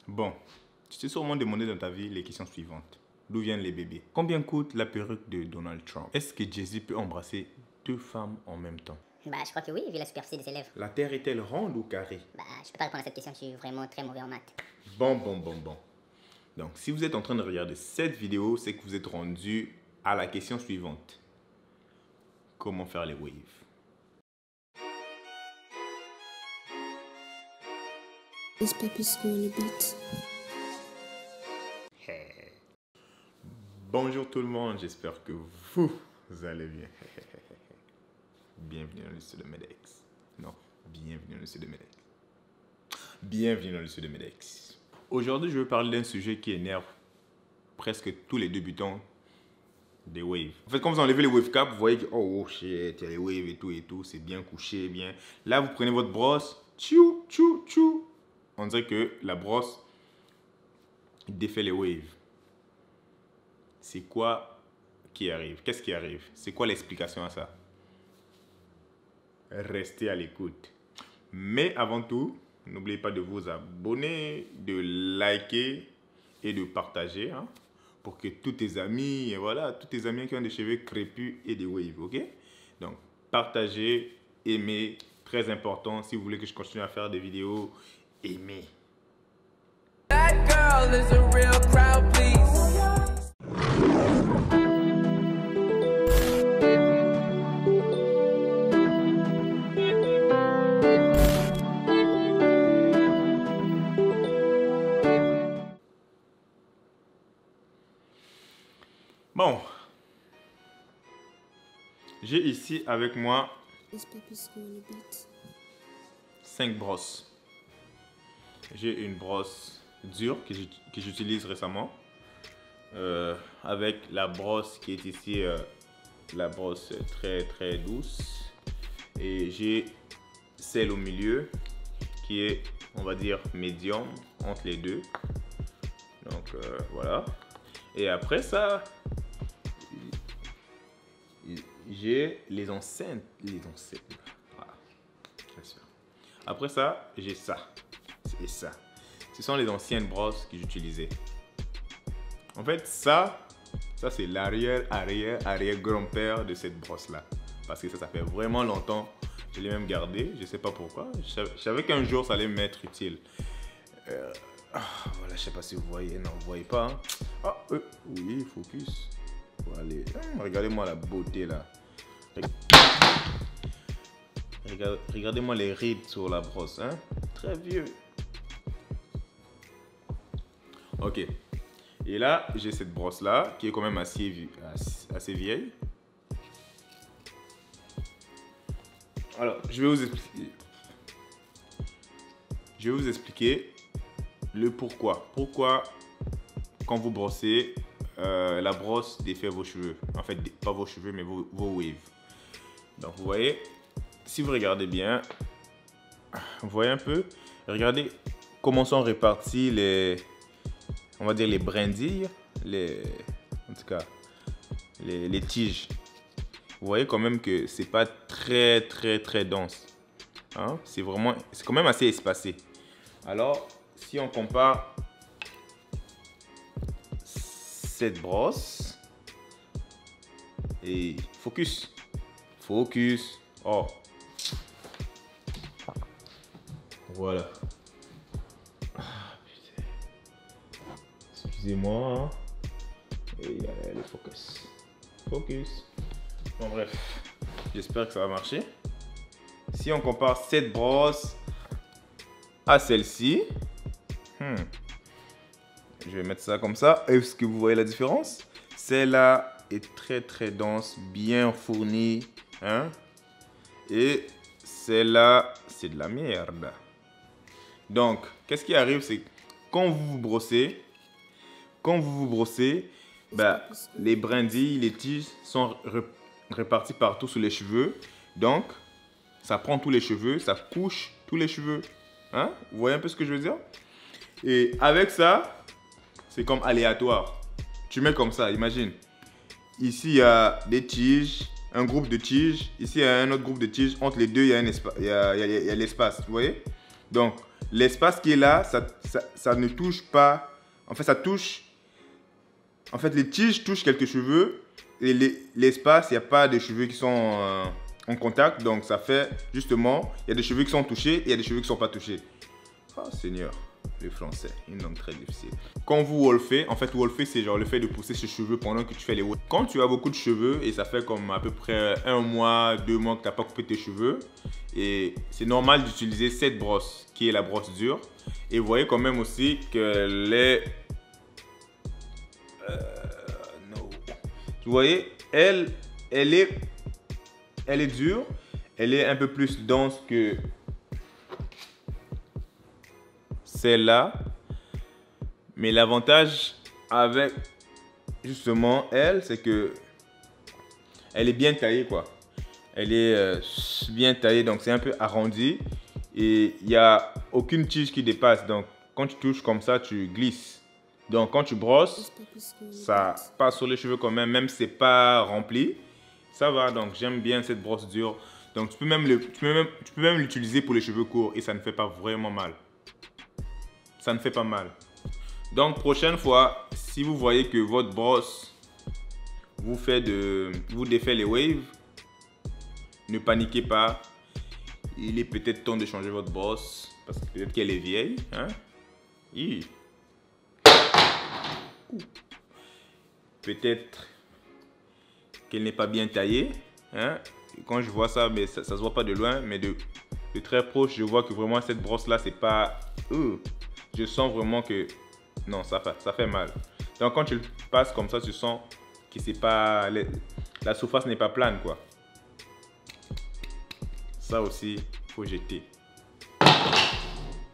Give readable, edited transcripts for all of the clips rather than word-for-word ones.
Bon, tu t'es sûrement demandé dans ta vie les questions suivantes. D'où viennent les bébés? Combien coûte la perruque de Donald Trump? Est-ce que Jay-Z peut embrasser deux femmes en même temps? Bah, je crois que oui, vu la superficie de ses lèvres. La Terre est-elle ronde ou carrée? Bah, je peux pas répondre à cette question, je suis vraiment très mauvais en maths. Bon. Donc, si vous êtes en train de regarder cette vidéo, c'est que vous êtes rendu à la question suivante. Comment faire les waves? Is Peppy's going to beat? Bonjour tout le monde, j'espère que vous allez bien. Bienvenue dans le studio de Medex. Non, bienvenue dans le studio de Medex. Bienvenue dans le studio de Medex. Aujourd'hui, je vais parler d'un sujet qui énerve presque tous les débutants des waves. En fait, quand vous enlevez les wave caps, vous voyez que oh shit, il y a les waves et tout, c'est bien couché, bien. Là, vous prenez votre brosse, tchou. On dirait que la brosse défait les waves. C'est quoi qui arrive? Qu'est-ce qui arrive? C'est quoi l'explication à ça? Restez à l'écoute. Mais avant tout, n'oubliez pas de vous abonner, de liker et de partager, hein, pour que tous tes amis, et voilà, tous tes amis qui ont des cheveux crépus et des waves, ok? Donc, partagez, aimez, très important. Si vous voulez que je continue à faire des vidéos, aimez. That girl is a real crowd, please. Bon, j'ai ici avec moi Is Peppy's going to beat? 5 brosses. J'ai une brosse dure que j'utilise récemment, avec la brosse qui est ici, la brosse très douce, et j'ai celle au milieu qui est, on va dire, médium entre les deux. Donc voilà. Et après ça, j'ai les enceintes. Voilà. Bien sûr. Après ça, j'ai ça. Et ça. Ce sont les anciennes brosses que j'utilisais. En fait, ça c'est l'arrière-grand-père de cette brosse-là. Parce que ça fait vraiment longtemps. Je l'ai même gardé. Je sais pas pourquoi. Je savais qu'un jour, ça allait m'être utile. Voilà, je sais pas si vous voyez. Non, vous voyez pas. Hein? Ah, oui, focus. Voilà. Regardez-moi la beauté là. Regardez-moi les rides sur la brosse. Hein? Très vieux. Ok. Et là, j'ai cette brosse là qui est quand même assez vieille. Alors, je vais vous expliquer le pourquoi. Pourquoi, quand vous brossez, la brosse défait vos cheveux. En fait, pas vos cheveux, mais vos waves. Donc, vous voyez, si vous regardez bien, vous voyez un peu, regardez comment sont répartis les, on va dire, les brindilles, en tout cas, les tiges. Vous voyez quand même que c'est pas très dense. Hein? C'est quand même assez espacé. Alors, si on compare cette brosse et focus. Oh. Voilà. Excusez-moi. Hein. Et le focus. Bon, bref. J'espère que ça va marcher. Si on compare cette brosse à celle-ci, je vais mettre ça comme ça. Est-ce que vous voyez la différence? Celle-là est très dense, bien fournie. Hein? Et celle-là, c'est de la merde. Donc, qu'est-ce qui arrive? C'est quand vous vous brossez, bah, les brindilles, les tiges sont réparties partout sur les cheveux. Donc, ça prend tous les cheveux, ça couche tous les cheveux. Hein? Vous voyez un peu ce que je veux dire? Et avec ça, c'est comme aléatoire. Tu mets comme ça, imagine. Ici, il y a des tiges, un groupe de tiges. Ici, il y a un autre groupe de tiges. Entre les deux, il y a l'espace. Vous voyez? Donc, l'espace qui est là, ça ne touche pas. En fait, ça touche. En fait, les tiges touchent quelques cheveux. Et l'espace, il n'y a pas de cheveux qui sont en contact. Donc, ça fait justement, il y a des cheveux qui sont touchés et il y a des cheveux qui ne sont pas touchés. Oh, Seigneur, le français, une langue très difficile. Quand vous wolfez, en fait, wolfer, c'est genre le fait de pousser ses cheveux pendant que tu fais les waves. Quand tu as beaucoup de cheveux et ça fait comme à peu près 1 mois, 2 mois que tu n'as pas coupé tes cheveux, et c'est normal d'utiliser cette brosse qui est la brosse dure. Et vous voyez quand même aussi qu'elle est... Vous voyez, elle est dure, elle est un peu plus dense que celle-là. Mais l'avantage avec justement elle, c'est que elle est bien taillée quoi. Elle est bien taillée, donc c'est un peu arrondi et il n'y a aucune tige qui dépasse. Donc quand tu touches comme ça, tu glisses. Donc quand tu brosses, ça passe sur les cheveux quand même, même si c'est pas rempli. Ça va, donc j'aime bien cette brosse dure. Donc tu peux même l'utiliser pour les cheveux courts et ça ne fait pas vraiment mal. Ça ne fait pas mal. Donc prochaine fois, si vous voyez que votre brosse vous défait les waves, ne paniquez pas. Il est peut-être temps de changer votre brosse parce que peut-être qu'elle est vieille. Hein? Peut-être qu'elle n'est pas bien taillée. Hein? Quand je vois ça, mais ça se voit pas de loin, mais de très proche, je vois que vraiment cette brosse là, c'est pas... je sens vraiment que... Non, ça fait mal. Donc quand tu le passes comme ça, tu sens que c'est pas... La surface n'est pas plane, quoi. Ça aussi, faut jeter.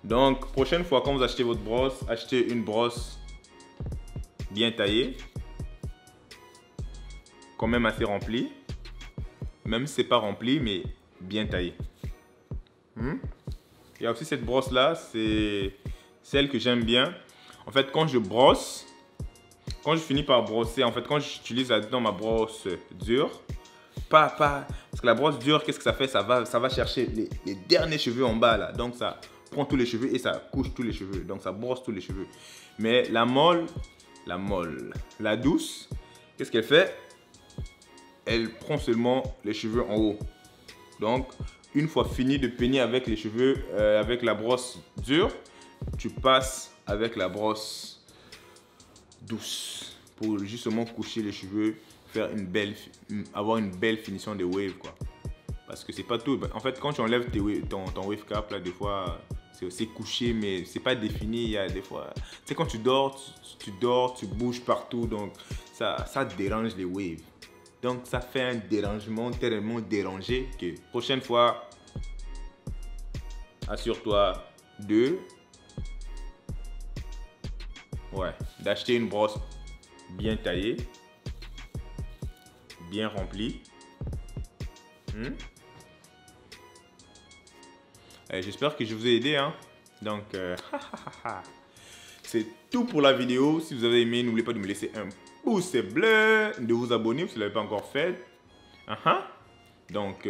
Donc, prochaine fois, quand vous achetez votre brosse, achetez une brosse bien taillée. Quand même assez remplie. Même si c'est pas rempli, mais bien taillée. Il y a aussi cette brosse là, c'est celle que j'aime bien. En fait, quand je brosse, quand je finis par brosser, en fait, quand j'utilise là-dedans ma brosse dure, parce que la brosse dure, qu'est-ce que ça fait? Ça va chercher les derniers cheveux en bas là. Donc ça prend tous les cheveux et ça couche tous les cheveux. Donc ça brosse tous les cheveux. Mais la douce, qu'est-ce qu'elle fait? Elle prend seulement les cheveux en haut. Donc, une fois fini de peigner avec les cheveux, avec la brosse dure, tu passes avec la brosse douce pour justement coucher les cheveux, faire avoir une belle finition de wave quoi. Parce que c'est pas tout. En fait, quand tu enlèves ton wave cap là, des fois c'est couché mais c'est pas défini. Il y a des fois, tu sais, quand tu dors, tu bouges partout, donc ça dérange les waves. Donc ça fait un dérangement tellement dérangé que prochaine fois, assure-toi d'acheter une brosse bien taillée, bien remplie. J'espère que je vous ai aidé. Hein? Donc, c'est tout pour la vidéo. Si vous avez aimé, n'oubliez pas de me laisser un pouce bleu, de vous abonner si vous ne l'avez pas encore fait. Donc,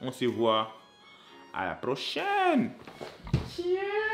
on se voit à la prochaine. Ciao.